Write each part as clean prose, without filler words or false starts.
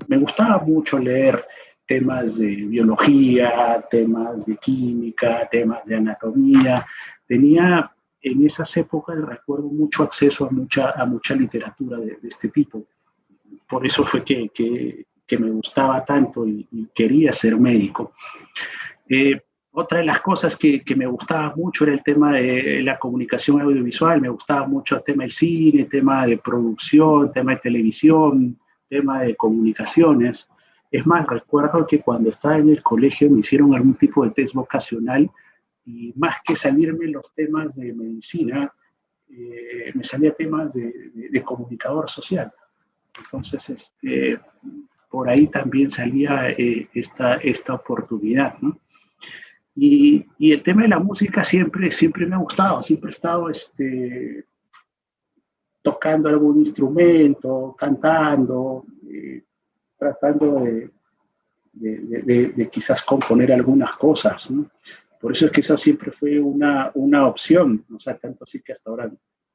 me gustaba mucho leer temas de biología, temas de química, temas de anatomía. Tenía en esas épocas, recuerdo, mucho acceso a mucha literatura de este tipo. Por eso fue que me gustaba tanto y quería ser médico. Otra de las cosas que me gustaba mucho era el tema de la comunicación audiovisual. Me gustaba mucho el tema del cine, el tema de producción, el tema de televisión, el tema de comunicaciones. Es más, recuerdo que cuando estaba en el colegio me hicieron algún tipo de test vocacional y más que salirme los temas de medicina, me salía temas de comunicador social. Entonces, por ahí también salía esta oportunidad, ¿no? Y el tema de la música siempre me ha gustado, siempre he estado tocando algún instrumento, cantando, tratando de quizás componer algunas cosas, ¿no? Por eso es que esa siempre fue una opción, o sea, tanto así que hasta ahora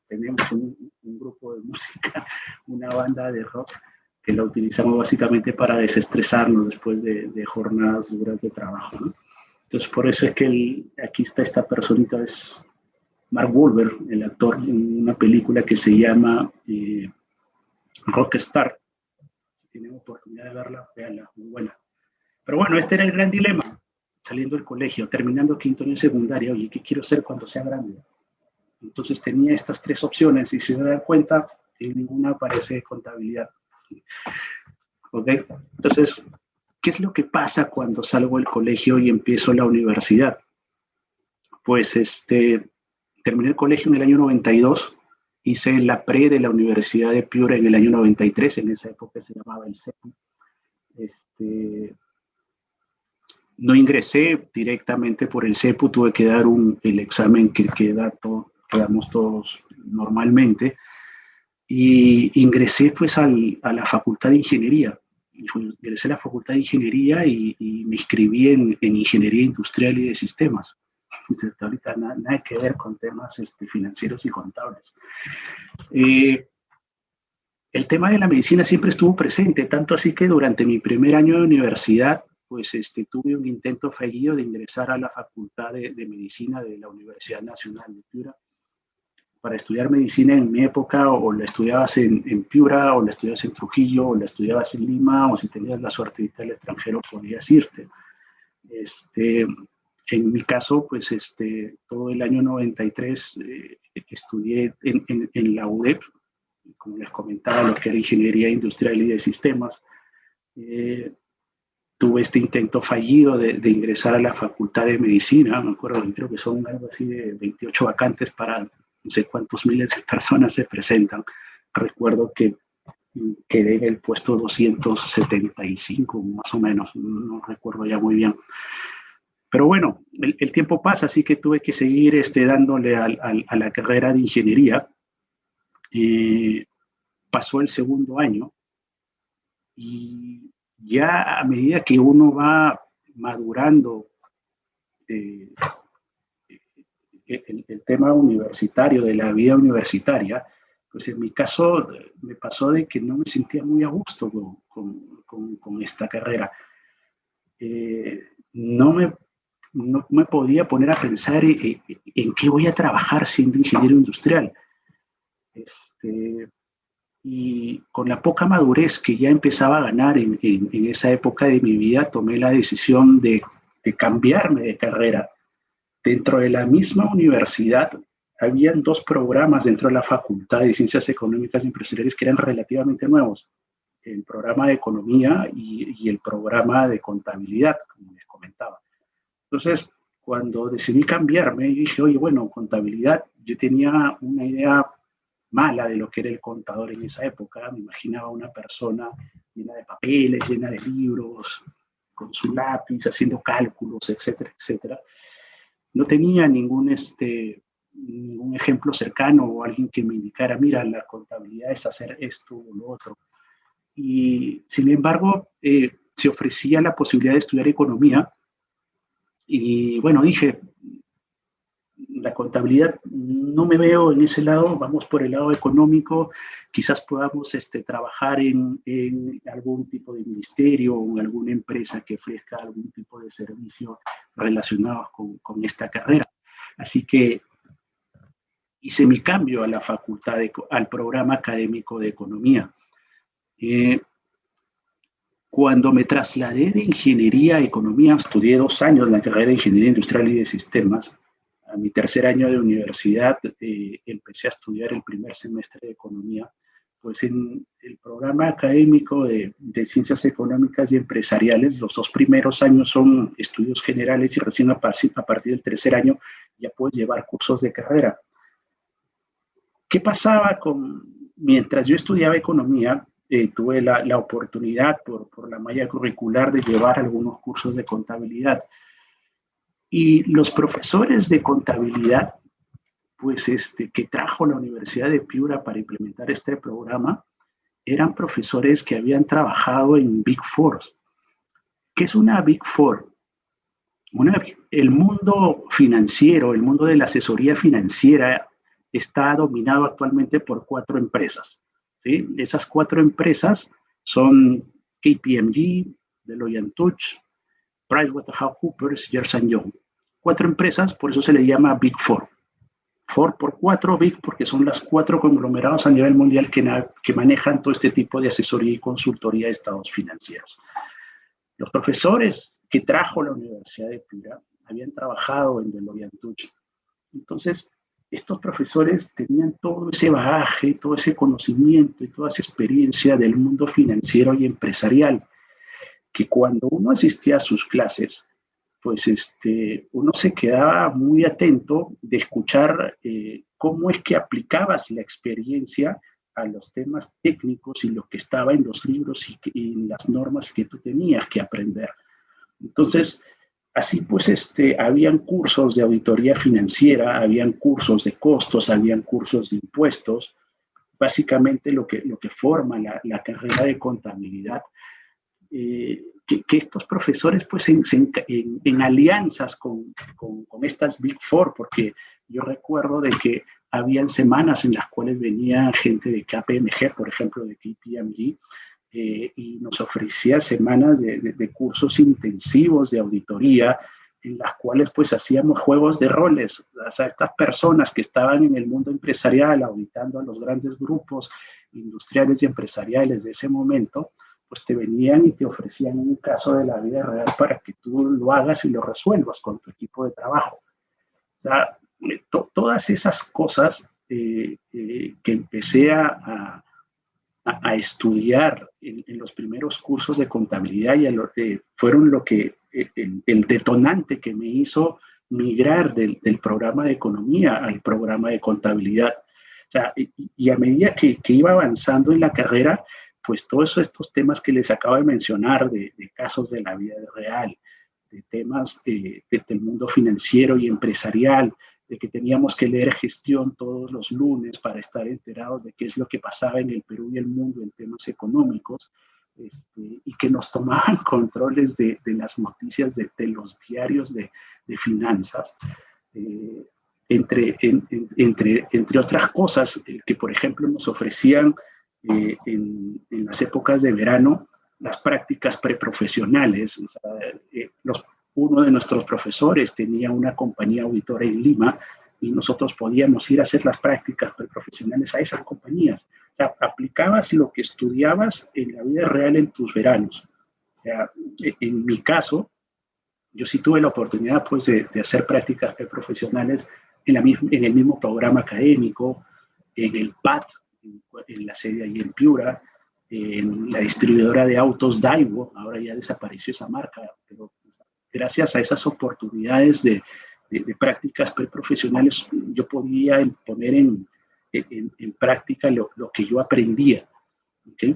tenemos un grupo de música, una banda de rock, que la utilizamos básicamente para desestresarnos después de jornadas duras de trabajo, ¿no? Entonces, por eso es que aquí está esta personita, es Mark Wahlberg, el actor, en una película que se llama Rockstar. Si tienen oportunidad de verla, véanla, muy buena. Pero bueno, este era el gran dilema, saliendo del colegio, terminando quinto año de secundaria. Oye, ¿qué quiero ser cuando sea grande? Entonces tenía estas tres opciones y si se dan cuenta, en ninguna aparece contabilidad. ¿Ok? Entonces, ¿qué es lo que pasa cuando salgo del colegio y empiezo la universidad? Pues terminé el colegio en el año 92, hice la pre de la Universidad de Piura en el año 93, en esa época se llamaba el CEPU. No ingresé directamente por el CEPU, tuve que dar el examen que damos todos normalmente, y ingresé pues a la Facultad de Ingeniería. Ingresé a la Facultad de Ingeniería y me inscribí en Ingeniería Industrial y de Sistemas. Entonces, ahorita nada que ver con temas financieros y contables. El tema de la medicina siempre estuvo presente, tanto así que durante mi primer año de universidad, pues tuve un intento fallido de ingresar a la Facultad de Medicina de la Universidad Nacional de Piura. Para estudiar medicina en mi época, o la estudiabas en Piura, o la estudiabas en Trujillo, o la estudiabas en Lima, o si tenías la suerte de irte al extranjero, podías irte. En mi caso, pues todo el año 93 estudié en la UDEP, como les comentaba, lo que era Ingeniería Industrial y de Sistemas. Tuve este intento fallido de ingresar a la Facultad de Medicina, me acuerdo, creo que son algo así de 28 vacantes para no sé cuántos miles de personas se presentan. Recuerdo que quedé en el puesto 275, más o menos, no recuerdo ya muy bien. Pero bueno, el tiempo pasa, así que tuve que seguir dándole a la carrera de ingeniería. Pasó el segundo año y ya a medida que uno va madurando el tema universitario, de la vida universitaria, pues en mi caso me pasó de que no me sentía muy a gusto con esta carrera. No me podía poner a pensar en qué voy a trabajar siendo ingeniero industrial. Y con la poca madurez que ya empezaba a ganar en esa época de mi vida, tomé la decisión de cambiarme de carrera. Dentro de la misma universidad, habían dos programas dentro de la Facultad de Ciencias Económicas y Empresariales que eran relativamente nuevos. El programa de Economía y el programa de Contabilidad, como les comentaba. Entonces, cuando decidí cambiarme, dije, oye, bueno, contabilidad, yo tenía una idea mala de lo que era el contador en esa época. Me imaginaba una persona llena de papeles, llena de libros, con su lápiz, haciendo cálculos, etcétera, etcétera. No tenía ningún ejemplo cercano o alguien que me indicara, mira, la contabilidad es hacer esto o lo otro. Y sin embargo, se ofrecía la posibilidad de estudiar economía. Y bueno, dije, la contabilidad no me veo en ese lado, vamos por el lado económico, quizás podamos trabajar en algún tipo de ministerio o en alguna empresa que ofrezca algún tipo de servicio relacionados con esta carrera. Así que hice mi cambio a la facultad, al programa académico de economía. Cuando me trasladé de ingeniería a economía, estudié 2 años la carrera de ingeniería industrial y de sistemas. A mi tercer año de universidad empecé a estudiar el primer semestre de economía. Pues en el programa académico de ciencias económicas y empresariales, los 2 primeros años son estudios generales y recién a partir del tercer año ya puedes llevar cursos de carrera. ¿Qué pasaba mientras yo estudiaba economía? Tuve la oportunidad por la malla curricular de llevar algunos cursos de contabilidad. Y los profesores de contabilidad, pues que trajo la Universidad de Piura para implementar este programa, eran profesores que habían trabajado en Big Four. ¿Qué es una Big Four? El mundo financiero, el mundo de la asesoría financiera está dominado actualmente por 4 empresas. ¿Sí? Esas 4 empresas son KPMG, Deloitte & Touche, PricewaterhouseCoopers y Ernst & Young. 4 empresas, por eso se le llama Big Four. Four por 4, Big porque son las 4 conglomerados a nivel mundial que manejan todo este tipo de asesoría y consultoría de estados financieros. Los profesores que trajo la Universidad de Piura habían trabajado en Deloitte & Touche. Entonces, estos profesores tenían todo ese bagaje, todo ese conocimiento y toda esa experiencia del mundo financiero y empresarial, que cuando uno asistía a sus clases, pues uno se quedaba muy atento de escuchar cómo es que aplicabas la experiencia a los temas técnicos y lo que estaba en los libros y en las normas que tú tenías que aprender. Entonces, así pues, habían cursos de auditoría financiera, habían cursos de costos, habían cursos de impuestos, básicamente lo que forma la carrera de contabilidad. Que estos profesores, pues, en alianzas con estas Big Four, porque yo recuerdo de que habían semanas en las cuales venía gente de KPMG, por ejemplo, de KPMG, y nos ofrecía semanas de cursos intensivos de auditoría, en las cuales pues hacíamos juegos de roles. O sea, estas personas que estaban en el mundo empresarial auditando a los grandes grupos industriales y empresariales de ese momento, pues te venían y te ofrecían un caso de la vida real para que tú lo hagas y lo resuelvas con tu equipo de trabajo. O sea, todas esas cosas que empecé a estudiar en los primeros cursos de contabilidad y fueron el detonante que me hizo migrar del programa de economía al programa de contabilidad. O sea, y a medida que iba avanzando en la carrera, pues todos estos temas que les acabo de mencionar, de casos de la vida real, de temas del mundo financiero y empresarial, de que teníamos que leer gestión todos los lunes para estar enterados de qué es lo que pasaba en el Perú y el mundo en temas económicos, y que nos tomaban controles de las noticias de los diarios de finanzas. Entre otras cosas, que por ejemplo nos ofrecían en las épocas de verano las prácticas preprofesionales. O sea, uno de nuestros profesores tenía una compañía auditora en Lima y nosotros podíamos ir a hacer las prácticas preprofesionales a esas compañías. O sea, aplicabas lo que estudiabas en la vida real en tus veranos. O sea, en mi caso, yo sí tuve la oportunidad pues, de hacer prácticas preprofesionales en el mismo programa académico, en el PAT, en la sede ahí en Piura, en la distribuidora de autos Daewoo. Ahora ya desapareció esa marca, pero gracias a esas oportunidades de prácticas preprofesionales yo podía poner en práctica lo que yo aprendía. ¿Okay?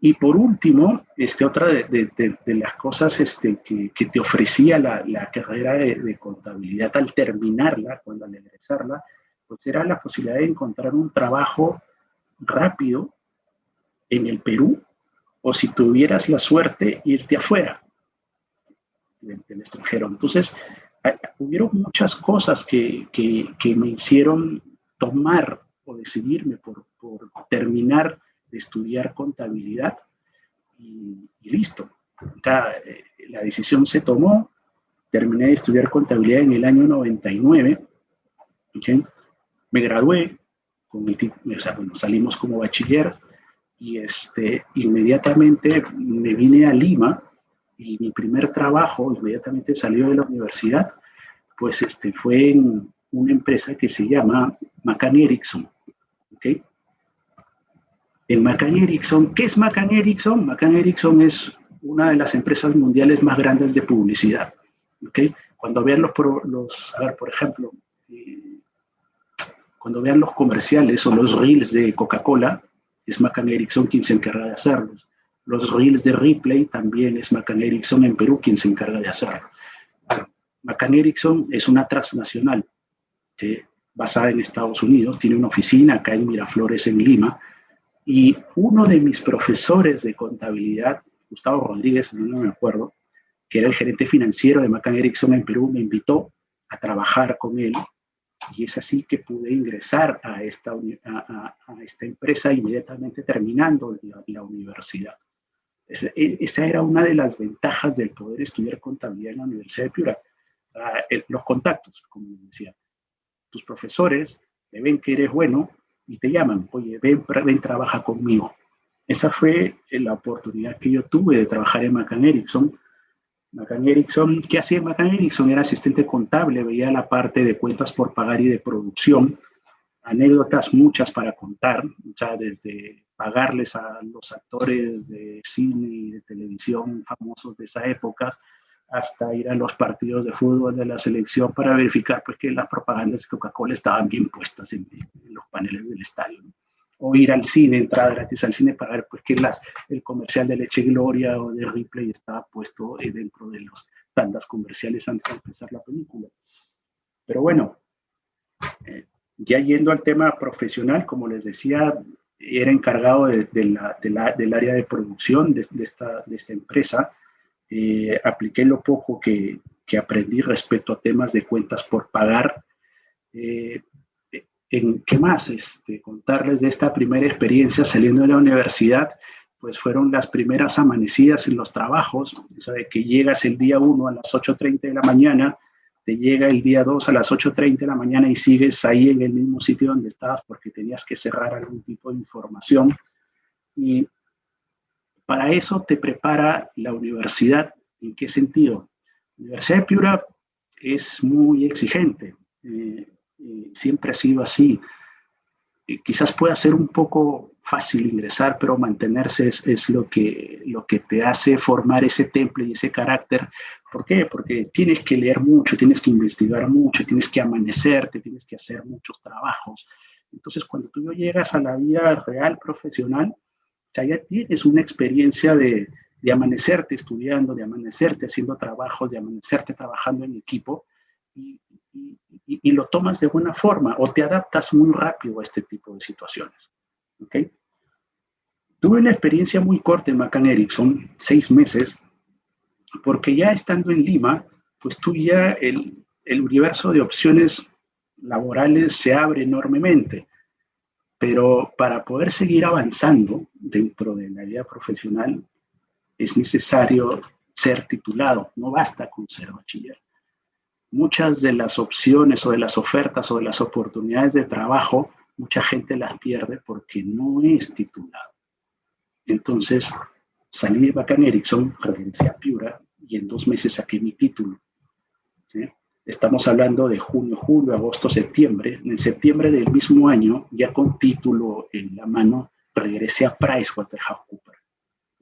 Y por último, otra de las cosas que te ofrecía la carrera de contabilidad al terminarla, cuando al egresarla, pues era la posibilidad de encontrar un trabajo rápido en el Perú, o si tuvieras la suerte, irte afuera del extranjero. Entonces, hubieron muchas cosas que me hicieron tomar o decidirme por terminar de estudiar contabilidad y listo. Ya, la decisión se tomó, terminé de estudiar contabilidad en el año 99, ¿okay? Me gradué, o sea, bueno, salimos como bachiller y inmediatamente me vine a Lima y mi primer trabajo, inmediatamente salió de la universidad, pues fue en una empresa que se llama McCann Erickson, ¿ok? En McCann Erickson, ¿qué es McCann Erickson? McCann Erickson es una de las empresas mundiales más grandes de publicidad, ¿ok? Cuando vean a ver, por ejemplo, cuando vean los comerciales o los reels de Coca-Cola, es McCann Erickson quien se encarga de hacerlos. Los reels de Ripley también es McCann Erickson en Perú quien se encarga de hacerlo. McCann Erickson es una transnacional, ¿sí? Basada en Estados Unidos, tiene una oficina acá en Miraflores, en Lima, y uno de mis profesores de contabilidad, Gustavo Rodríguez, no me acuerdo, que era el gerente financiero de McCann Erickson en Perú, me invitó a trabajar con él, y es así que pude ingresar a esta empresa inmediatamente terminando la universidad. Esa era una de las ventajas del poder estudiar contabilidad en la Universidad de Piura. Los contactos, como les decía. Tus profesores te ven que eres bueno y te llaman, oye, ven, trabaja conmigo. Esa fue la oportunidad que yo tuve de trabajar en McCann Erickson. McCann Erickson, ¿qué hacía McCann Erickson? Era asistente contable, veía la parte de cuentas por pagar y de producción, anécdotas muchas para contar, o sea, desde pagarles a los actores de cine y de televisión famosos de esa época, hasta ir a los partidos de fútbol de la selección para verificar pues, que las propagandas de Coca-Cola estaban bien puestas en los paneles del estadio, ¿no? O ir al cine, entrar gratis al cine para ver pues, que el comercial de Leche Gloria o de Ripley estaba puesto dentro de las tandas comerciales antes de empezar la película. Pero bueno, ya yendo al tema profesional, como les decía, era encargado del área de producción de esta empresa. Apliqué lo poco que aprendí respecto a temas de cuentas por pagar. ¿Qué más? Contarles de esta primera experiencia saliendo de la universidad, pues fueron las primeras amanecidas en los trabajos, ¿sabe? Que llegas el día 1 a las 8:30 de la mañana, te llega el día 2 a las 8:30 de la mañana y sigues ahí en el mismo sitio donde estabas porque tenías que cerrar algún tipo de información. Y para eso te prepara la universidad. ¿En qué sentido? La Universidad de Piura es muy exigente. Siempre ha sido así. Quizás pueda ser un poco fácil ingresar, pero mantenerse es lo que te hace formar ese temple y ese carácter. ¿Por qué? Porque tienes que leer mucho, tienes que investigar mucho, tienes que amanecerte, tienes que hacer muchos trabajos. Entonces, cuando tú llegas a la vida real, profesional, ya tienes una experiencia de amanecerte estudiando, de amanecerte haciendo trabajos, de amanecerte trabajando en equipo y lo tomas de buena forma o te adaptas muy rápido a este tipo de situaciones. ¿Okay? Tuve una experiencia muy corta en McCann Erickson, 6 meses, porque ya estando en Lima, pues tú ya el universo de opciones laborales se abre enormemente. Pero para poder seguir avanzando dentro de la vida profesional es necesario ser titulado, no basta con ser bachiller. Muchas de las opciones o de las ofertas o de las oportunidades de trabajo, mucha gente las pierde porque no es titulado. Entonces, salí de McCann Erickson, regresé a Piura y en 2 meses saqué mi título. ¿Sí? Estamos hablando de junio, julio, agosto, septiembre. En septiembre del mismo año, ya con título en la mano, regresé a PricewaterhouseCoopers.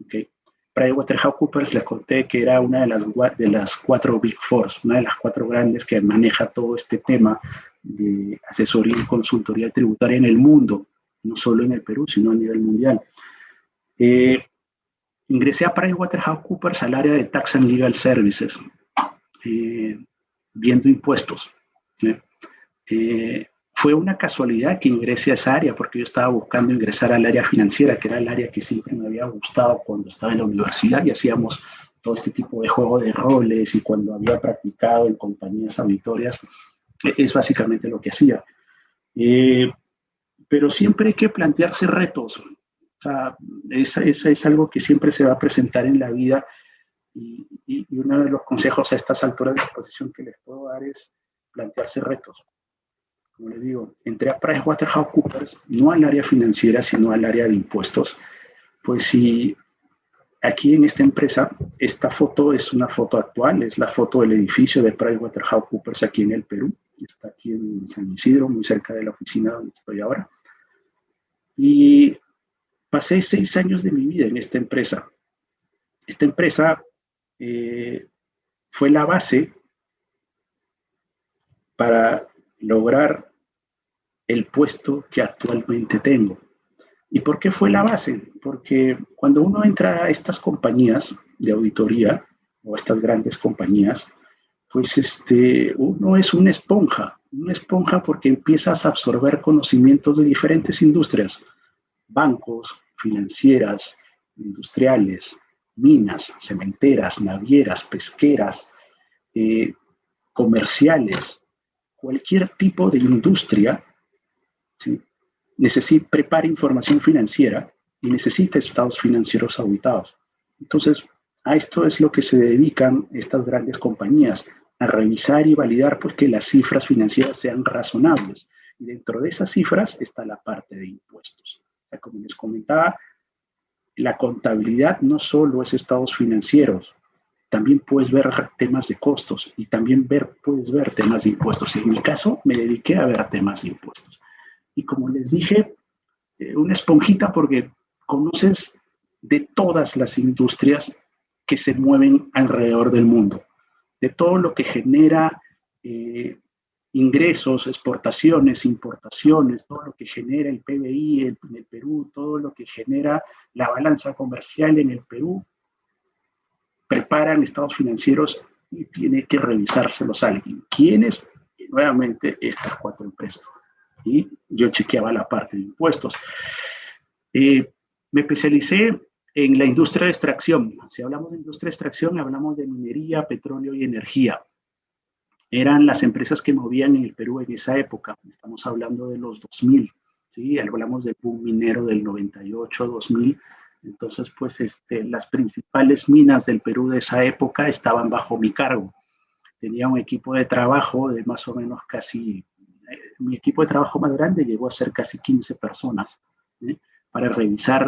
¿Okay? PricewaterhouseCoopers les conté que era una de las 4 Big Four, una de las 4 grandes que maneja todo este tema de asesoría y consultoría tributaria en el mundo, no solo en el Perú, sino a nivel mundial. Ingresé a PricewaterhouseCoopers al área de Tax and Legal Services, viendo impuestos. Fue una casualidad que ingresé a esa área porque yo estaba buscando ingresar al área financiera, que era el área que siempre me había gustado cuando estaba en la universidad y hacíamos todo este tipo de juego de roles y cuando había practicado en compañías auditorias, es básicamente lo que hacía. Eh, pero siempre hay que plantearse retos. O sea, es algo que siempre se va a presentar en la vida y uno de los consejos a estas alturas de exposición que les puedo dar es plantearse retos. Como les digo, entré a PricewaterhouseCoopers no al área financiera, sino al área de impuestos. Pues si aquí en esta empresa, esta foto es una foto actual, es la foto del edificio de PricewaterhouseCoopers aquí en el Perú. Está aquí en San Isidro, muy cerca de la oficina donde estoy ahora. Y pasé 6 años de mi vida en esta empresa. Esta empresa fue la base para lograr el puesto que actualmente tengo. ¿Y por qué fue la base? Porque cuando uno entra a estas compañías de auditoría o a estas grandes compañías, pues uno es una esponja porque empiezas a absorber conocimientos de diferentes industrias, bancos, financieras, industriales, minas, cementeras, navieras, pesqueras, eh, comerciales, cualquier tipo de industria, ¿sí? Prepara información financiera y necesita estados financieros auditados. Entonces, a esto es lo que se dedican estas grandes compañías, a revisar y validar porque las cifras financieras sean razonables. Y dentro de esas cifras está la parte de impuestos. O sea, como les comentaba, la contabilidad no solo es estados financieros, también puedes ver temas de costos y también puedes ver temas de impuestos. En mi caso, me dediqué a ver temas de impuestos. Y como les dije, una esponjita porque conoces de todas las industrias que se mueven alrededor del mundo, de todo lo que genera ingresos, exportaciones, importaciones, todo lo que genera el PBI en el Perú, todo lo que genera la balanza comercial en el Perú, preparan estados financieros y tiene que revisárselos alguien. ¿Quiénes? Y nuevamente estas 4 empresas. Y yo chequeaba la parte de impuestos. Me especialicé en la industria de extracción. Si hablamos de industria de extracción, hablamos de minería, petróleo y energía. Eran las empresas que movían en el Perú en esa época. Estamos hablando de los 2000. ¿Sí? Hablamos del boom minero del 98, 2000. Entonces, pues las principales minas del Perú de esa época estaban bajo mi cargo. Tenía un equipo de trabajo de más o menos casi, mi equipo de trabajo más grande llegó a ser casi 15 personas, ¿sí? Para revisar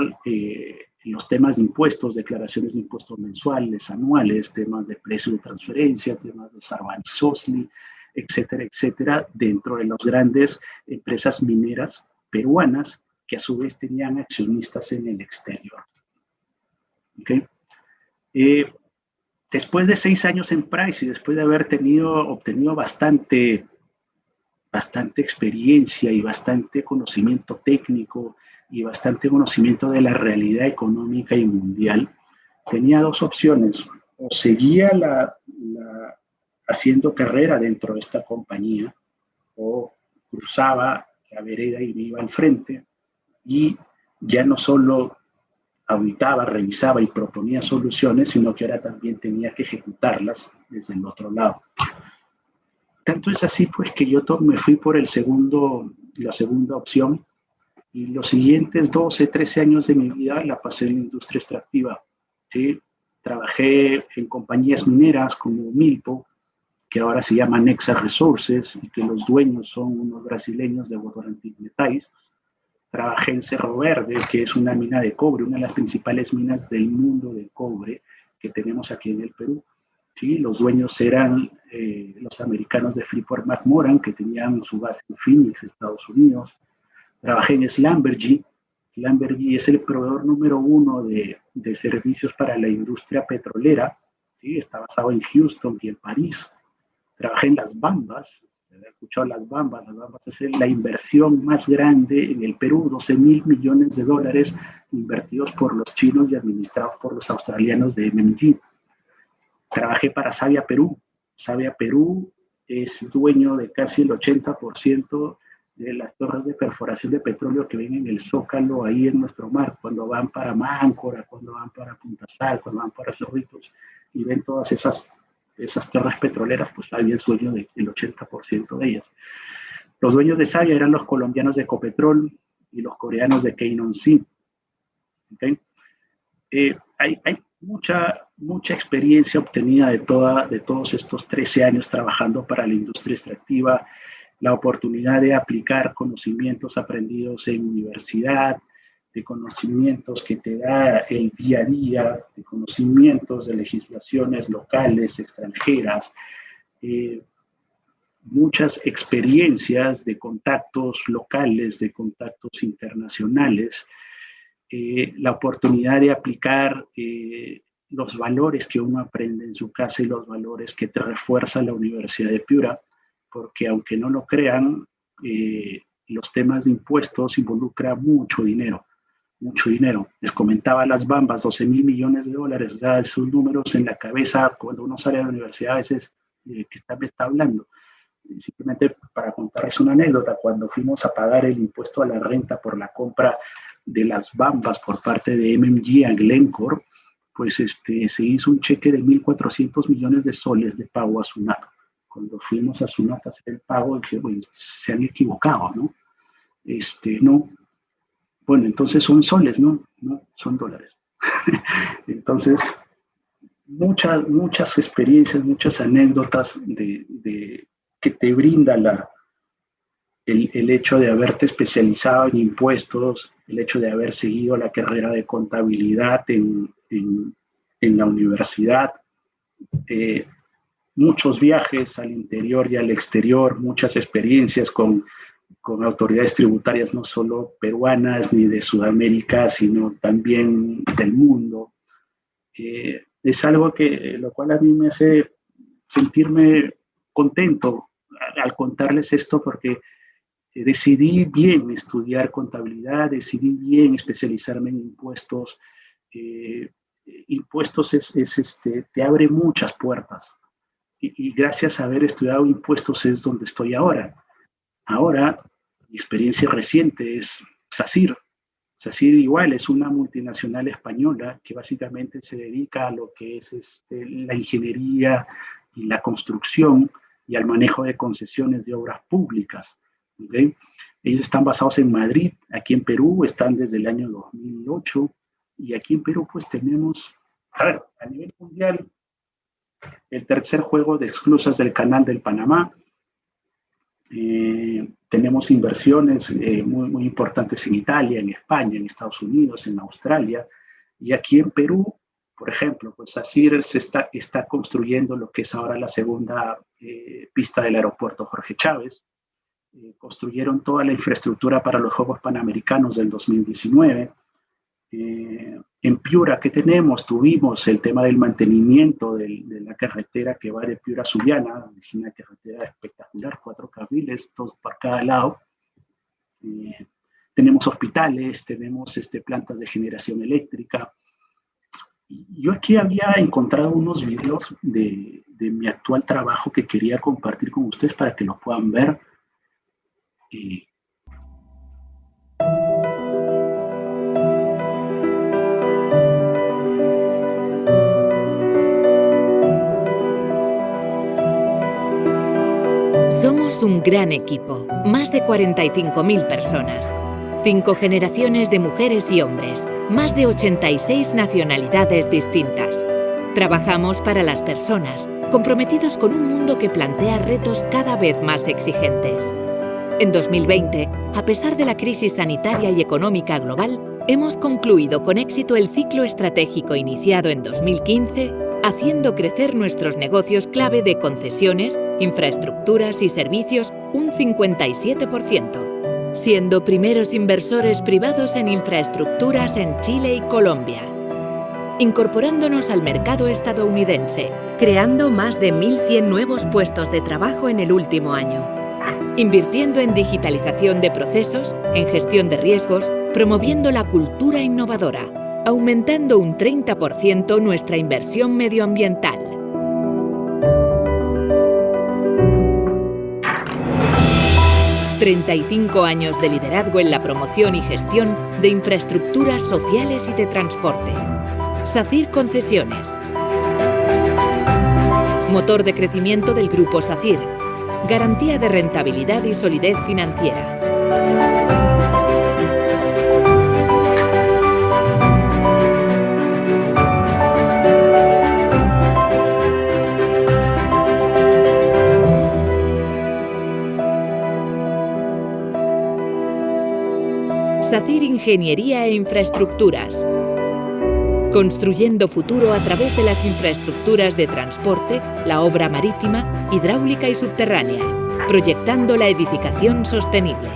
los temas de impuestos, declaraciones de impuestos mensuales, anuales, temas de precio de transferencia, temas de Sarbanes-Oxley, etcétera, etcétera, dentro de las grandes empresas mineras peruanas que a su vez tenían accionistas en el exterior. ¿Okay? Después de 6 años en Price y después de haber obtenido bastante experiencia y bastante conocimiento técnico y bastante conocimiento de la realidad económica y mundial, tenía 2 opciones. O seguía haciendo carrera dentro de esta compañía o cruzaba la vereda y me iba al frente y ya no solo auditaba, revisaba y proponía soluciones, sino que ahora también tenía que ejecutarlas desde el otro lado. Tanto es así pues que yo me fui por la segunda opción y los siguientes 12, 13 años de mi vida la pasé en la industria extractiva. ¿Sí? Trabajé en compañías mineras como Milpo, que ahora se llama Nexa Resources y que los dueños son unos brasileños de Votorantim Metais. Trabajé en Cerro Verde, que es una mina de cobre, una de las principales minas del mundo de cobre que tenemos aquí en el Perú. ¿Sí? Los dueños eran los americanos de Freeport-McMoRan, que tenían su base en Phoenix, Estados Unidos. Trabajé en Schlumberger. Schlumberger es el proveedor número 1 de servicios para la industria petrolera. ¿Sí? Está basado en Houston y en París. Trabajé en Las Bambas. He escuchado Las Bambas es la inversión más grande en el Perú, 12.000 millones de dólares invertidos por los chinos y administrados por los australianos de MMG. Trabajé para Savia Perú. Savia Perú es dueño de casi el 80% de las torres de perforación de petróleo que ven en el Zócalo, ahí en nuestro mar, cuando van para Máncora, cuando van para Punta Sal, cuando van para Cerritos. y ven todas esas tierras petroleras, pues Sabia es dueño del 80% de ellas. Los dueños de Sabia eran los colombianos de Ecopetrol y los coreanos de Keinonsin. ¿Okay? Hay mucha experiencia obtenida de todos estos 13 años trabajando para la industria extractiva, la oportunidad de aplicar conocimientos aprendidos en universidad, de conocimientos que te da el día a día, de conocimientos de legislaciones locales, extranjeras, muchas experiencias de contactos locales, de contactos internacionales, la oportunidad de aplicar los valores que uno aprende en su casa y los valores que te refuerza la Universidad de Piura, porque aunque no lo crean, los temas de impuestos involucran mucho dinero. Les comentaba las bambas, 12.000 millones de dólares, o sea, esos números en la cabeza cuando uno sale de la universidad a veces me está hablando. Simplemente para contarles una anécdota, cuando fuimos a pagar el impuesto a la renta por la compra de las bambas por parte de MMG a Glencore, pues se hizo un cheque de 1.400 millones de soles de pago a Sunat. Cuando fuimos a Sunat a hacer el pago, dije, bueno, se han equivocado, ¿no? No. Bueno, entonces son soles, ¿no? No, son dólares. Entonces, muchas experiencias, muchas anécdotas que te brinda el hecho de haberte especializado en impuestos, el hecho de haber seguido la carrera de contabilidad en la universidad, muchos viajes al interior y al exterior, muchas experiencias con autoridades tributarias no solo peruanas ni de Sudamérica, sino también del mundo. Es algo lo cual a mí me hace sentirme contento al contarles esto, porque decidí bien estudiar contabilidad, decidí bien especializarme en impuestos. Impuestos te abre muchas puertas y gracias a haber estudiado impuestos es donde estoy ahora. Ahora, mi experiencia reciente es SACIR. SACIR igual es una multinacional española que básicamente se dedica a lo que es la ingeniería y la construcción y al manejo de concesiones de obras públicas. ¿Okay? Ellos están basados en Madrid, aquí en Perú están desde el año 2008 y aquí en Perú pues tenemos, a nivel mundial, el tercer juego de esclusas del Canal del Panamá. Tenemos inversiones muy importantes en Italia, en España, en Estados Unidos, en Australia, y aquí en Perú, por ejemplo, pues SACIR está construyendo lo que es ahora la segunda pista del aeropuerto Jorge Chávez. Construyeron toda la infraestructura para los Juegos Panamericanos del 2019. En Piura, ¿qué tenemos? Tuvimos el tema del mantenimiento de la carretera que va de Piura a Sullana. Es una carretera espectacular, 4 carriles, 2 por cada lado. Tenemos hospitales, tenemos plantas de generación eléctrica. Yo aquí había encontrado unos videos de mi actual trabajo que quería compartir con ustedes para que lo puedan ver. Somos un gran equipo, más de 45.000 personas, 5 generaciones de mujeres y hombres, más de 86 nacionalidades distintas. Trabajamos para las personas, comprometidos con un mundo que plantea retos cada vez más exigentes. En 2020, a pesar de la crisis sanitaria y económica global, hemos concluido con éxito el ciclo estratégico iniciado en 2015, haciendo crecer nuestros negocios clave de concesiones, infraestructuras y servicios un 57%, siendo primeros inversores privados en infraestructuras en Chile y Colombia, incorporándonos al mercado estadounidense, creando más de 1.100 nuevos puestos de trabajo en el último año, invirtiendo en digitalización de procesos, en gestión de riesgos, promoviendo la cultura innovadora, aumentando un 30% nuestra inversión medioambiental. ...35 años de liderazgo en la promoción y gestión de infraestructuras sociales y de transporte. SACIR Concesiones. motor de crecimiento del Grupo SACIR, garantía de rentabilidad y solidez financiera. SACIR Ingeniería e Infraestructuras. Construyendo futuro a través de las infraestructuras de transporte, la obra marítima, hidráulica y subterránea, proyectando la edificación sostenible.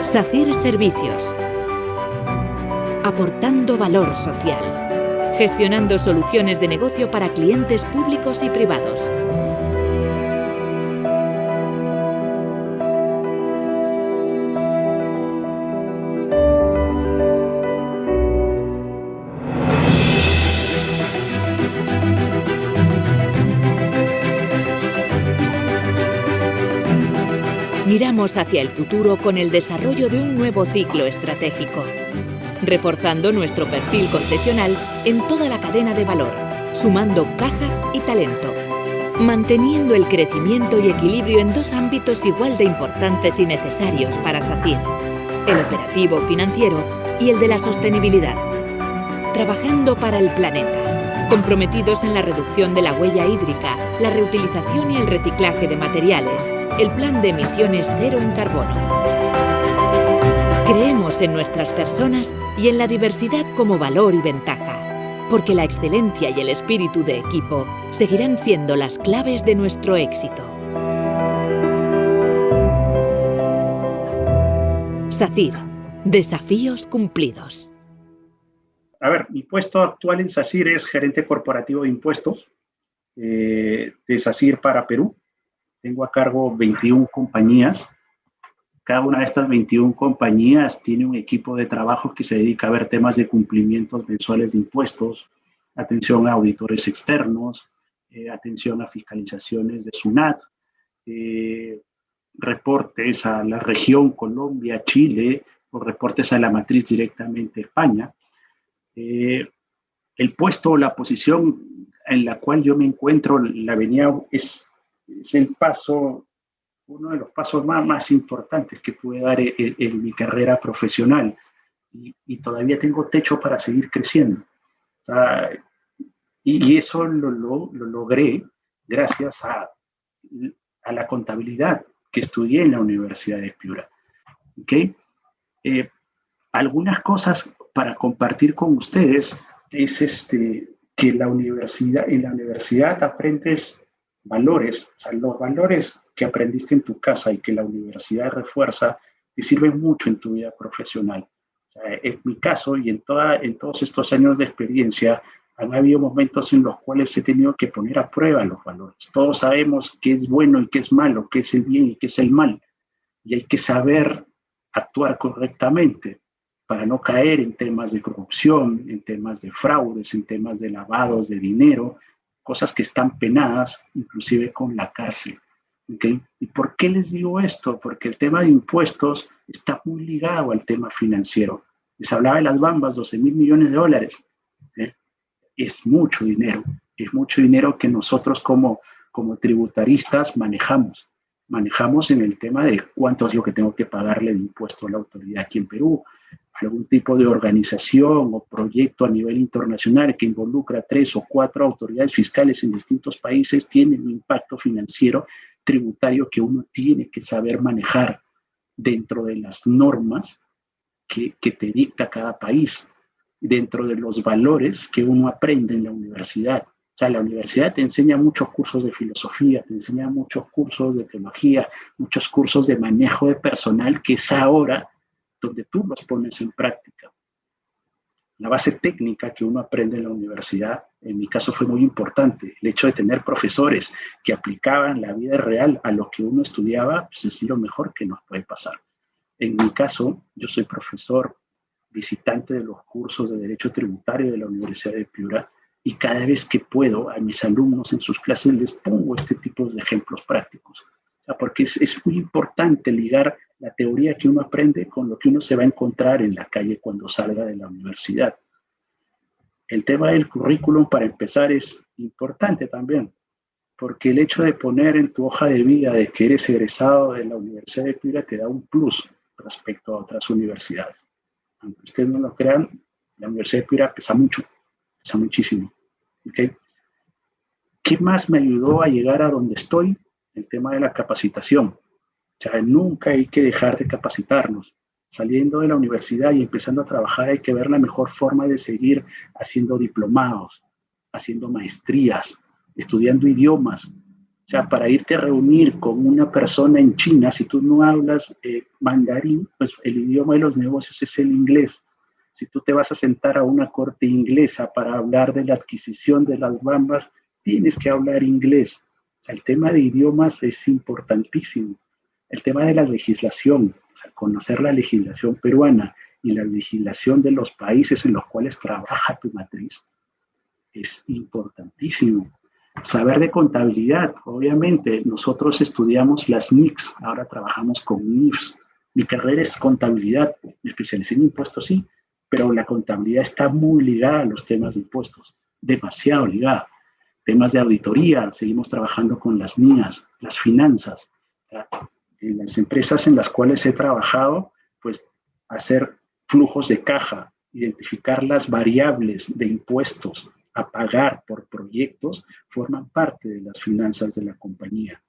SACIR Servicios. Aportando valor social. Gestionando soluciones de negocio para clientes públicos y privados. Miramos hacia el futuro con el desarrollo de un nuevo ciclo estratégico, reforzando nuestro perfil concesional en toda la cadena de valor, sumando caja y talento, manteniendo el crecimiento y equilibrio en dos ámbitos igual de importantes y necesarios para SACIR, el operativo financiero y el de la sostenibilidad, trabajando para el planeta, comprometidos en la reducción de la huella hídrica, la reutilización y el reciclaje de materiales, el plan de emisiones cero en carbono. Creemos en nuestras personas y en la diversidad como valor y ventaja, porque la excelencia y el espíritu de equipo seguirán siendo las claves de nuestro éxito. SACIR. Desafíos cumplidos. A ver, mi puesto actual en SACIR es gerente corporativo de impuestos de SACIR para Perú. Tengo a cargo 21 compañías. Cada una de estas 21 compañías tiene un equipo de trabajo que se dedica a ver temas de cumplimientos mensuales de impuestos, atención a auditores externos, atención a fiscalizaciones de SUNAT, reportes a la región Colombia, Chile, o reportes a la matriz directamente España. El puesto o la posición en la cual yo me encuentro, la venía, es el paso, uno de los pasos más importantes que pude dar en mi carrera profesional, y todavía tengo techo para seguir creciendo. O sea, y eso lo logré gracias a la contabilidad que estudié en la Universidad de Piura. ¿Okay? Algunas cosas para compartir con ustedes es que en la universidad aprendes valores, o sea, los valores que aprendiste en tu casa y que la universidad refuerza, te sirven mucho en tu vida profesional. O sea, en mi caso y en todos estos años de experiencia, han habido momentos en los cuales he tenido que poner a prueba los valores. Todos sabemos qué es bueno y qué es malo, qué es el bien y qué es el mal, y hay que saber actuar correctamente para no caer en temas de corrupción, en temas de fraudes, en temas de lavados de dinero, cosas que están penadas, inclusive con la cárcel. ¿Okay? ¿Y por qué les digo esto? Porque el tema de impuestos está muy ligado al tema financiero. Les hablaba de las bambas, 12,000 millones de dólares. Es mucho dinero que nosotros como tributaristas manejamos. Manejamos en el tema de cuánto es lo que tengo que pagarle de impuesto a la autoridad aquí en Perú, algún tipo de organización o proyecto a nivel internacional que involucra 3 o 4 autoridades fiscales en distintos países, tiene un impacto financiero tributario que uno tiene que saber manejar dentro de las normas que te dicta cada país, dentro de los valores que uno aprende en la universidad. O sea, la universidad te enseña muchos cursos de filosofía, te enseña muchos cursos de teología, muchos cursos de manejo de personal, que es ahora donde tú los pones en práctica. La base técnica que uno aprende en la universidad, en mi caso fue muy importante. El hecho de tener profesores que aplicaban la vida real a lo que uno estudiaba, pues es lo mejor que nos puede pasar. En mi caso, yo soy profesor visitante de los cursos de Derecho Tributario de la Universidad de Piura, y cada vez que puedo a mis alumnos en sus clases les pongo este tipo de ejemplos prácticos. O sea, porque es muy importante ligar la teoría que uno aprende con lo que uno se va a encontrar en la calle cuando salga de la universidad. El tema del currículum, para empezar, es importante también, porque el hecho de poner en tu hoja de vida de que eres egresado de la Universidad de Piura te da un plus respecto a otras universidades. Aunque ustedes no lo crean, la Universidad de Piura pesa mucho, pesa muchísimo. ¿Okay? ¿Qué más me ayudó a llegar a donde estoy? El tema de la capacitación. O sea, nunca hay que dejar de capacitarnos. Saliendo de la universidad y empezando a trabajar hay que ver la mejor forma de seguir haciendo diplomados, haciendo maestrías, estudiando idiomas. O sea, para irte a reunir con una persona en China, si tú no hablas mandarín, pues el idioma de los negocios es el inglés. Si tú te vas a sentar a una corte inglesa para hablar de la adquisición de las bambas, tienes que hablar inglés. O sea, el tema de idiomas es importantísimo. El tema de la legislación, o sea, conocer la legislación peruana y la legislación de los países en los cuales trabaja tu matriz es importantísimo. Saber de contabilidad, obviamente, nosotros estudiamos las NICs, ahora trabajamos con NIFs. Mi carrera es contabilidad, me especialicé en impuestos, sí, pero la contabilidad está muy ligada a los temas de impuestos, demasiado ligada. Temas de auditoría, seguimos trabajando con las NIAs, las finanzas. En las empresas en las cuales he trabajado, pues hacer flujos de caja, identificar las variables de impuestos a pagar por proyectos, forman parte de las finanzas de la compañía.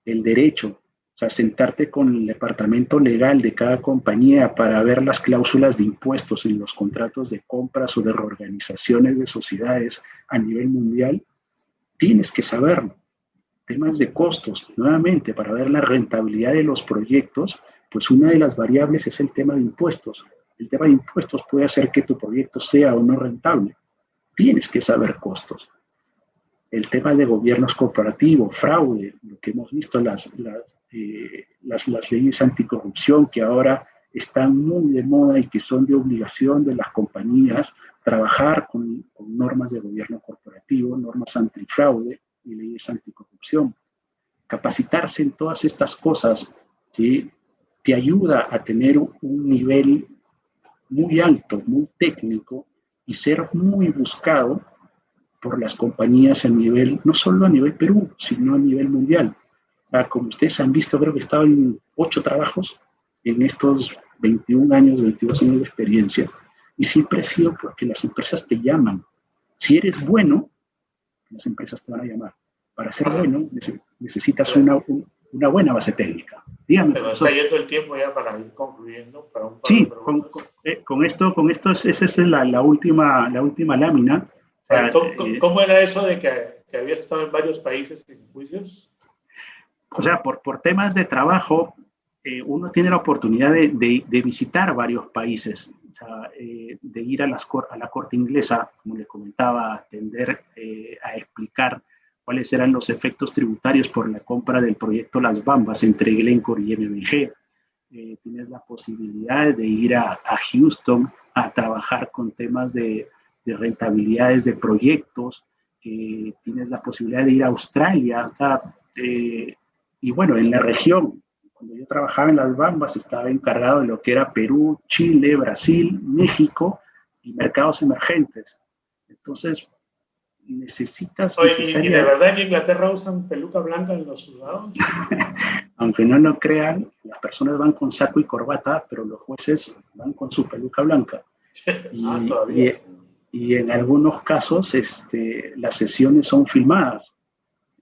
El derecho, o sea, sentarte con el departamento legal de cada compañía para ver las cláusulas de impuestos en los contratos de compras o de reorganizaciones de sociedades a nivel mundial, tienes que saberlo. Temas de costos, nuevamente, para ver la rentabilidad de los proyectos, pues una de las variables es el tema de impuestos. El tema de impuestos puede hacer que tu proyecto sea o no rentable. Tienes que saber costos. El tema de gobiernos corporativos, fraude, lo que hemos visto, las leyes anticorrupción que ahora están muy de moda y que son de obligación de las compañías trabajar con normas de gobierno corporativo, normas antifraude y leyes anticorrupción. Capacitarse en todas estas cosas, ¿sí?, te ayuda a tener un nivel muy alto, muy técnico y ser muy buscado por las compañías a nivel, no solo a nivel Perú, sino a nivel mundial. Como ustedes han visto, creo que he estado en 8 trabajos en estos 21 años, 22 años de experiencia, y siempre ha sido porque las empresas te llaman. Si eres bueno, las empresas te van a llamar. Para ser bueno, necesitas una buena base técnica. Dígame, pero profesor. está yendo el tiempo ya para ir concluyendo. Para un par Sí, de con esto esa es la última lámina. O sea, ¿Cómo era eso de que habías estado en varios países en juicios? O sea, por temas de trabajo, uno tiene la oportunidad de visitar varios países, o sea, de ir a la corte inglesa, como le comentaba, a atender, a explicar cuáles eran los efectos tributarios por la compra del proyecto Las Bambas entre Glencore y MBG. Tienes la posibilidad de ir a Houston a trabajar con temas de rentabilidades de proyectos. Tienes la posibilidad de ir a Australia, o sea, y bueno, en la región, cuando yo trabajaba en Las Bambas, estaba encargado de lo que era Perú, Chile, Brasil, México y mercados emergentes. Entonces, necesitas... Oye, ¿y de verdad en Inglaterra usan peluca blanca en los juzgados? Aunque no lo crean, las personas van con saco y corbata, pero los jueces van con su peluca blanca. Y en algunos casos las sesiones son filmadas.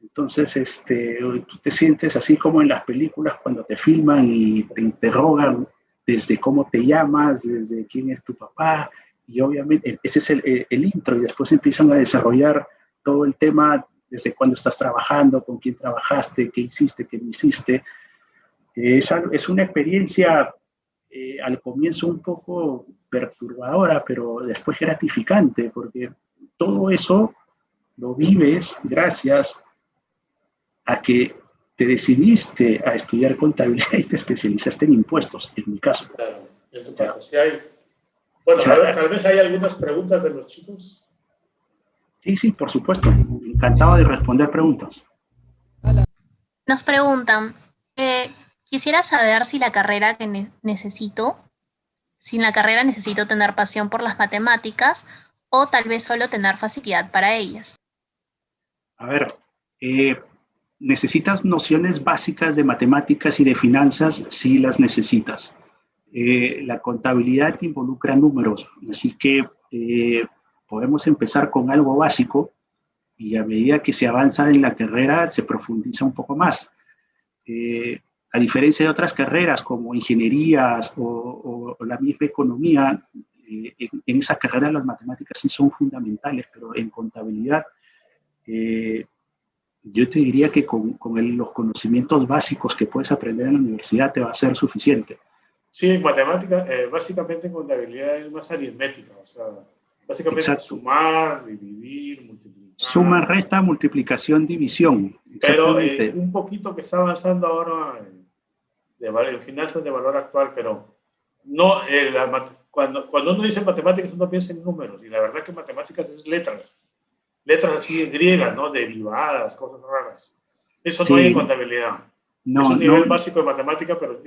Entonces, tú te sientes así como en las películas cuando te filman y te interrogan desde cómo te llamas, desde quién es tu papá, y obviamente ese es el intro, y después empiezan a desarrollar todo el tema desde cuándo estás trabajando, con quién trabajaste, qué hiciste, qué no hiciste. Es una experiencia al comienzo un poco perturbadora, pero después gratificante, porque todo eso lo vives gracias a que te decidiste a estudiar contabilidad y te especializaste en impuestos, en mi caso. Claro, en tu caso. Sí hay, bueno, tal vez hay algunas preguntas de los chicos. Sí, por supuesto. Encantado de responder preguntas. Nos preguntan, Quisiera saber si la carrera que sin la carrera necesito tener pasión por las matemáticas o tal vez solo tener facilidad para ellas. A ver, ¿necesitas nociones básicas de matemáticas y de finanzas? Sí las necesitas. La contabilidad involucra números, así que podemos empezar con algo básico y a medida que se avanza en la carrera se profundiza un poco más. A diferencia de otras carreras como ingenierías o la misma economía, en esa carrera las matemáticas sí son fundamentales, pero en contabilidad yo te diría que con los conocimientos básicos que puedes aprender en la universidad te va a ser suficiente. Sí, en matemáticas, básicamente en contabilidad es más aritmética, o sea, básicamente Exacto. Sumar, dividir, multiplicar. Suma, resta, multiplicación, división. Pero un poquito que está avanzando ahora en finanzas de valor actual, pero no, cuando uno dice matemáticas uno piensa en números, y la verdad que matemáticas es letras así griegas, ¿no? Derivadas, cosas raras. Eso Sí. no hay en contabilidad. No, es un nivel básico de matemática, pero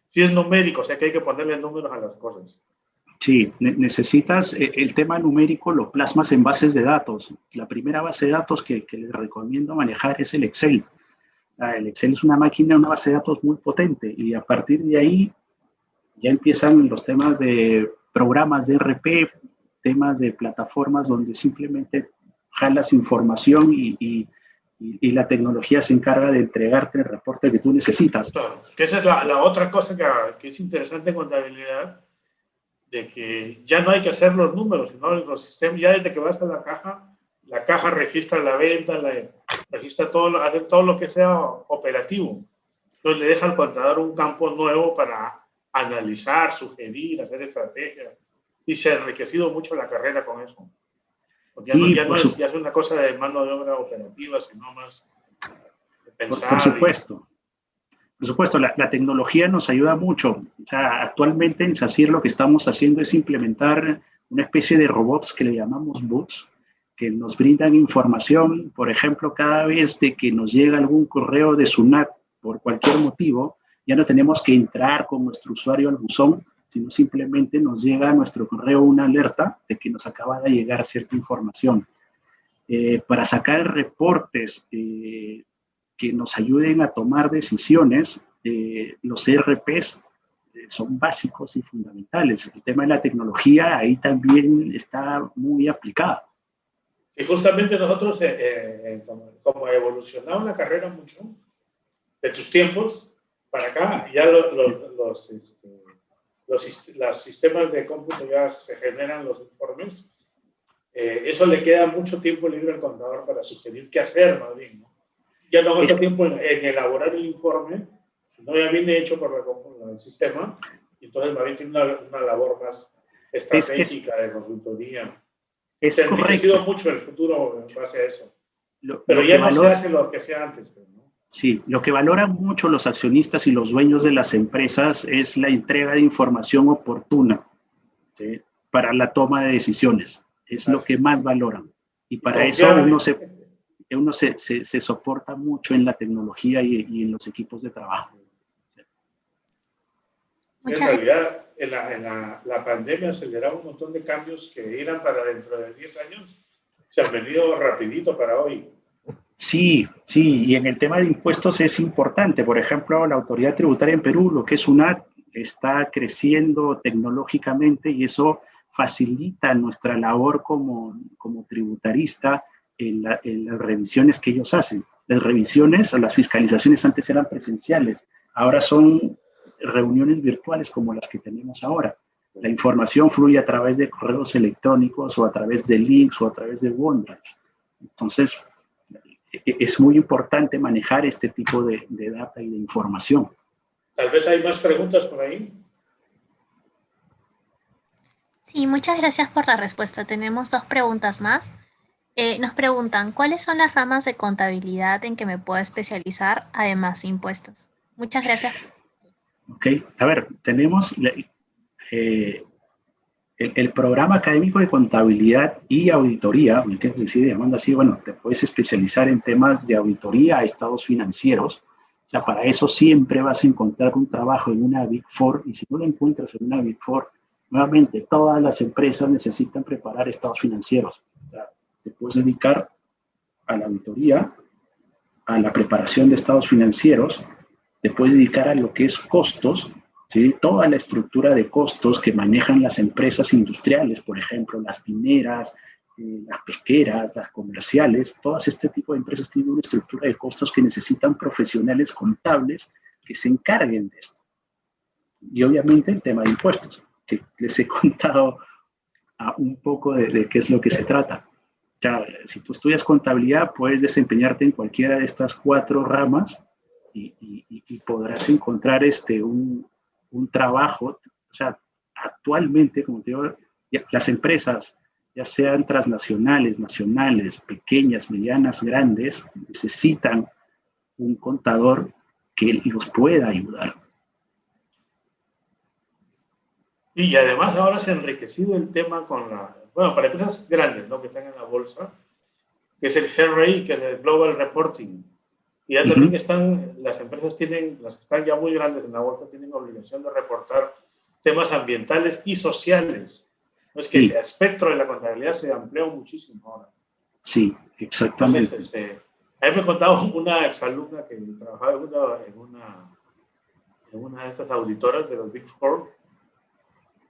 sí es numérico, o sea que hay que ponerle números a las cosas. Sí, necesitas el tema numérico, lo plasmas en bases de datos. La primera base de datos que les recomiendo manejar es el Excel. El Excel es una máquina, una base de datos muy potente y a partir de ahí ya empiezan los temas de programas de ERP, temas de plataformas donde simplemente jalas información y la tecnología se encarga de entregarte el reporte que tú necesitas. Claro, que esa es la otra cosa que es interesante en contabilidad, de que ya no hay que hacer los números, sino los sistemas, ya desde que vas a la caja registra la venta, registra hace todo lo que sea operativo. Entonces le deja al contador un campo nuevo para analizar, sugerir, hacer estrategias. Y se ha enriquecido mucho la carrera con eso. Porque ya es una cosa de mano de obra operativa, sino más de pensar. Por supuesto. Por supuesto, la tecnología nos ayuda mucho. O sea, actualmente en SACIR lo que estamos haciendo es implementar una especie de robots que le llamamos bots, que nos brindan información. Por ejemplo, cada vez de que nos llega algún correo de SUNAT por cualquier motivo, ya no tenemos que entrar con nuestro usuario al buzón, sino simplemente nos llega a nuestro correo una alerta de que nos acaba de llegar cierta información. Para sacar reportes que nos ayuden a tomar decisiones, los ERPs son básicos y fundamentales. El tema de la tecnología ahí también está muy aplicado. Y justamente nosotros, como ha evolucionado la carrera mucho, de tus tiempos para acá, ya los sistemas de cómputo ya se generan los informes, eso le queda mucho tiempo libre al contador para sugerir qué hacer, más bien, ¿no? Ya no gasta tiempo en elaborar el informe, sino ya viene hecho por el sistema, y entonces más bien tiene una labor más estratégica de consultoría. Se ha enriquecido mucho el futuro en base a eso. Pero ya no se hace lo que hacía antes, ¿no? Sí, lo que valoran mucho los accionistas y los dueños de las empresas es la entrega de información oportuna, ¿sí?, para la toma de decisiones. Es lo que más valoran. Y para eso uno se soporta mucho en la tecnología y en los equipos de trabajo. En realidad, la pandemia aceleró un montón de cambios que eran para dentro de 10 años. Se han venido rapidito para hoy. Sí, y en el tema de impuestos es importante. Por ejemplo, la autoridad tributaria en Perú, lo que es SUNAT, está creciendo tecnológicamente y eso facilita nuestra labor como tributarista en las revisiones que ellos hacen. Las revisiones o las fiscalizaciones antes eran presenciales, ahora son reuniones virtuales como las que tenemos ahora. La información fluye a través de correos electrónicos o a través de links o a través de OneDrive. Entonces, es muy importante manejar este tipo de data y de información. Tal vez hay más preguntas por ahí. Sí, muchas gracias por la respuesta. Tenemos 2 preguntas más. Nos preguntan, ¿cuáles son las ramas de contabilidad en que me puedo especializar, además de impuestos? Muchas gracias. Ok, a ver, tenemos el programa académico de contabilidad y auditoría, ¿me entiendes? Decir, llamando así, bueno, te puedes especializar en temas de auditoría a estados financieros, O sea, para eso siempre vas a encontrar un trabajo en una Big Four, y si no lo encuentras en una Big Four, nuevamente, todas las empresas necesitan preparar estados financieros. O sea, te puedes dedicar a la auditoría, a la preparación de estados financieros, te puedes dedicar a lo que es costos, ¿sí? Toda la estructura de costos que manejan las empresas industriales, por ejemplo, las mineras, las pesqueras, las comerciales, todas este tipo de empresas tienen una estructura de costos que necesitan profesionales contables que se encarguen de esto. Y obviamente el tema de impuestos, que les he contado un poco de qué es lo que se trata. O sea, si tú estudias contabilidad, puedes desempeñarte en cualquiera de estas 4 ramas y podrás encontrar un trabajo. O sea, actualmente, como te digo, las empresas, ya sean transnacionales, nacionales, pequeñas, medianas, grandes, necesitan un contador que los pueda ayudar. Y además ahora se ha enriquecido el tema con bueno, para empresas grandes, ¿no?, que están en la bolsa, que es el GRI, que es el Global Reporting. Y ya también las empresas las que están ya muy grandes en la bolsa, tienen obligación de reportar temas ambientales y sociales. Es que el espectro de la contabilidad se amplió muchísimo ahora. Sí, exactamente. Entonces, a mí me contaba una exalumna que trabajaba en una de esas auditoras de los Big Four.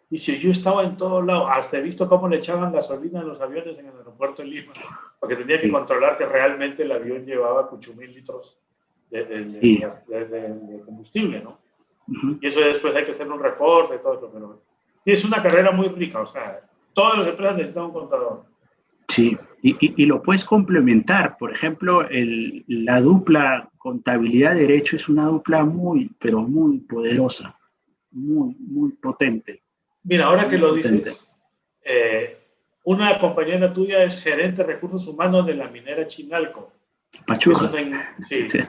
Dice, yo estaba en todos lados, hasta he visto cómo le echaban gasolina a los aviones en el aeropuerto de Lima, porque tenía que controlar que realmente el avión llevaba 8,000 litros de combustible, ¿no? Y eso después hay que hacer un reporte y todo eso, pero sí, es una carrera muy rica, o sea, todas las empresas necesitan un contador. Sí, y lo puedes complementar. Por ejemplo, la dupla contabilidad-derecho es una dupla muy, pero muy poderosa, muy, muy potente. Mira, ahora que lo dices, una compañera tuya es gerente de recursos humanos de la minera Chinalco. Pachuca.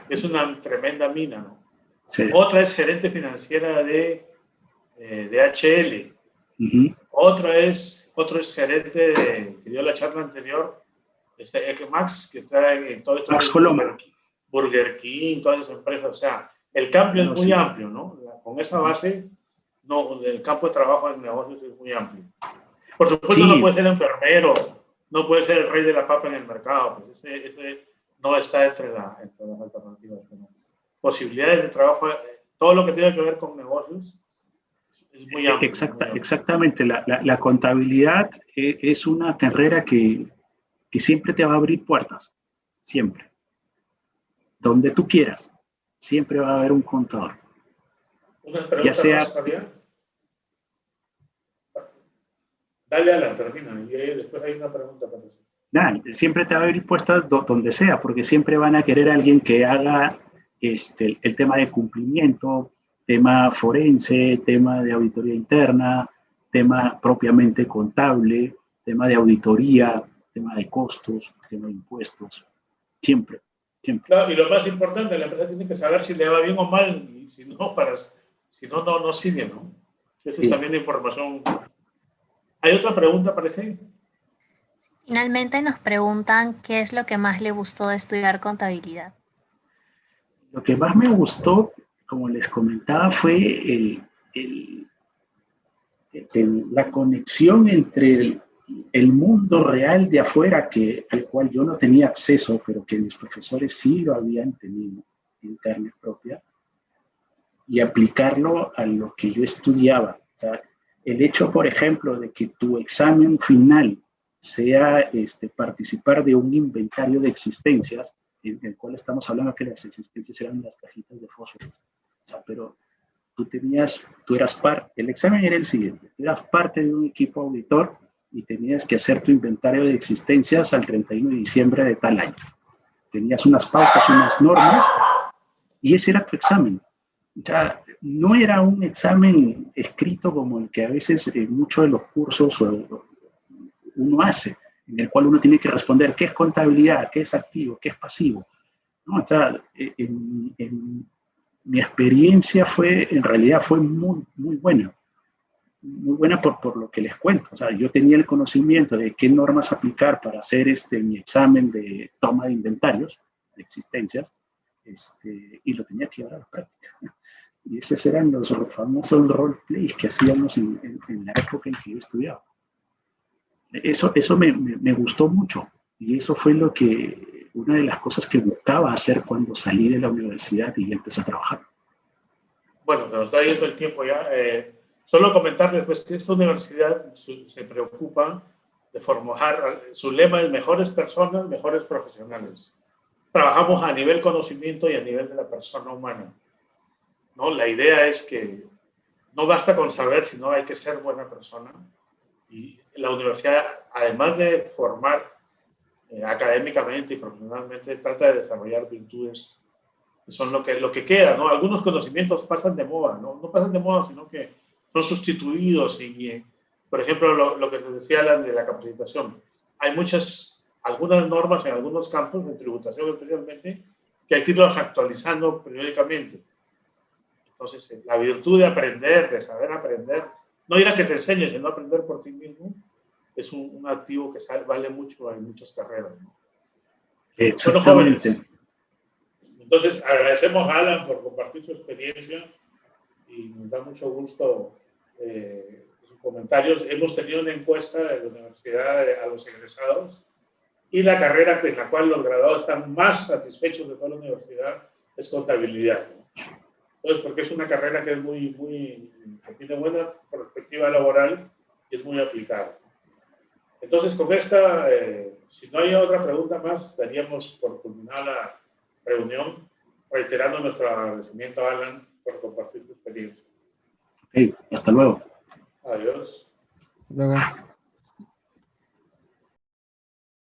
Es una tremenda mina, ¿no? Sí. Otra es gerente financiera de HL. Otro es gerente que dio la charla anterior, Max, que está en todo esto. Max Coloma. Burger King, todas esas empresas. O sea, el cambio es muy amplio, ¿no? Con esa base, el campo de trabajo en negocios es muy amplio. Por supuesto, no puede ser enfermero, no puede ser el rey de la papa en el mercado. Pues ese no está entre las alternativas. ¿No? Posibilidades de trabajo, todo lo que tiene que ver con negocios es muy amplio. Exactamente. La contabilidad es una carrera que siempre te va a abrir puertas. Siempre. Donde tú quieras. Siempre va a haber un contador. ¿Una pregunta ya sea más, Fabián? Dale a la termina y después hay una pregunta para eso. Siempre te va a abrir puertas donde sea, porque siempre van a querer a alguien que haga el tema de cumplimiento, tema forense, tema de auditoría interna, tema propiamente contable, tema de auditoría, tema de costos, tema de impuestos. Siempre. Claro, y lo más importante, la empresa tiene que saber si le va bien o mal, y si no, no sigue, ¿no? Eso es también información. ¿Hay otra pregunta, parece? Finalmente nos preguntan qué es lo que más le gustó de estudiar contabilidad. Lo que más me gustó, como les comentaba, fue la conexión entre el mundo real de afuera, al cual yo no tenía acceso, pero que mis profesores sí lo habían tenido en carne propia, y aplicarlo a lo que yo estudiaba. O sea, el hecho, por ejemplo, de que tu examen final sea participar de un inventario de existencias, en el cual estamos hablando que las existencias eran las cajitas de fósforo. O sea, pero tú eras parte, el examen era el siguiente, tú eras parte de un equipo auditor y tenías que hacer tu inventario de existencias al 31 de diciembre de tal año. Tenías unas pautas, unas normas, y ese era tu examen. O sea, no era un examen escrito como el que a veces en muchos de los cursos uno hace, en el cual uno tiene que responder qué es contabilidad, qué es activo, qué es pasivo. ¿No? O sea, mi experiencia en realidad fue muy, muy buena. Muy buena por lo que les cuento. O sea, yo tenía el conocimiento de qué normas aplicar para hacer mi examen de toma de inventarios, de existencias, y lo tenía que llevar a la práctica. Y esos eran los famosos roleplays que hacíamos en la época en que yo estudiaba. Eso me gustó mucho, y eso fue una de las cosas que buscaba hacer cuando salí de la universidad y ya empecé a trabajar. Bueno, nos está yendo el tiempo ya. Solo comentarles pues, que esta universidad se preocupa de forjar, su lema es mejores personas, mejores profesionales. Trabajamos a nivel conocimiento y a nivel de la persona humana, ¿no? La idea es que no basta con saber, sino hay que ser buena persona. Y la universidad, además de formar académicamente y profesionalmente, trata de desarrollar virtudes que son lo que queda, ¿no? Algunos conocimientos pasan de moda, ¿no? No pasan de moda, sino que son sustituidos. Por ejemplo, lo que les decía Alan de la capacitación. Hay algunas normas en algunos campos, en tributación especialmente, que hay que irlos actualizando periódicamente. Entonces, la virtud de aprender, de saber aprender, no ir a que te enseñes, sino aprender por ti mismo, es un activo que vale mucho en muchas carreras, ¿no? Bueno, jóvenes, entonces agradecemos a Alan por compartir su experiencia y nos da mucho gusto sus comentarios. Hemos tenido una encuesta de la universidad a los egresados, y la carrera en la cual los graduados están más satisfechos de toda la universidad es contabilidad, ¿no? Entonces, porque es una carrera que que tiene buena perspectiva laboral y es muy aplicada. Entonces, con esta, si no hay otra pregunta más, daríamos por culminar la reunión, reiterando nuestro agradecimiento a Alan por compartir su experiencia. Ok, hasta luego. Adiós. Hasta luego.